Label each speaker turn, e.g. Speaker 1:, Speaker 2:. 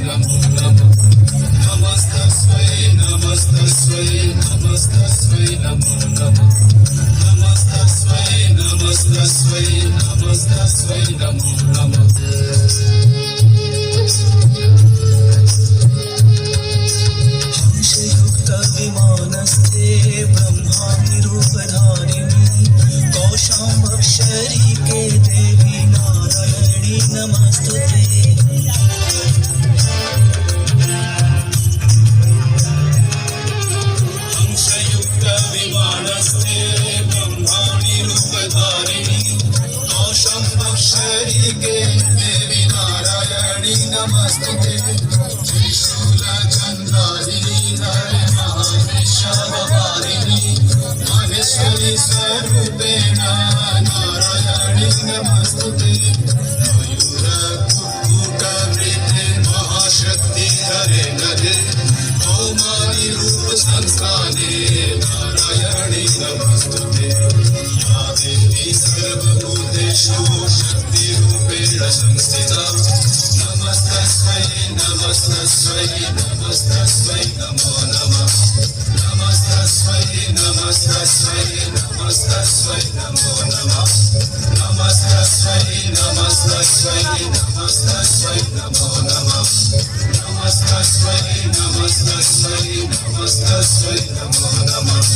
Speaker 1: नमो नमः नमस्तस्मै नमस्तस्मै नमस्तस्मै नमो नमः नमस्तस्मै नमस्तस्मै नमस्तस्मै नमो नमः
Speaker 2: हंसयुक्त विमानस्थे ब्रह्माणि रूपधारिणी कौशाम्बक्षरिके देवी नारायणी नमस्तुते
Speaker 1: हंसयुक्त विमानस्थे ब्रह्माणि रूपधारिणी कौशम्बक्षरिके देवी नारायणी नमस्तुते त्रिशूलचन्द्राहिनी हरे महाविश्ववारिणी महेश्वरी स्वरूपेण नारायणी नमस्तुते मयूरकुक्कुटवृते महाशक्ति हरे नरे कौमारी रूप संस्थाने नारायणी नमस्तुते या देवी सर्वभूतेषु शक्तिरूपेण संस्थिता नमस्तस्मै नमस्तस्मै नमस्तस्मै नमो नमः नमस्तस्मै नमस्तस्मै नमस्तस्मै नमो नमः नमस्तस्मै नमस्तस्मै नमस्तस्मै नमो नमः नमस्तस्मै नमस्तस्मै नमस्तस्मै नमो नमः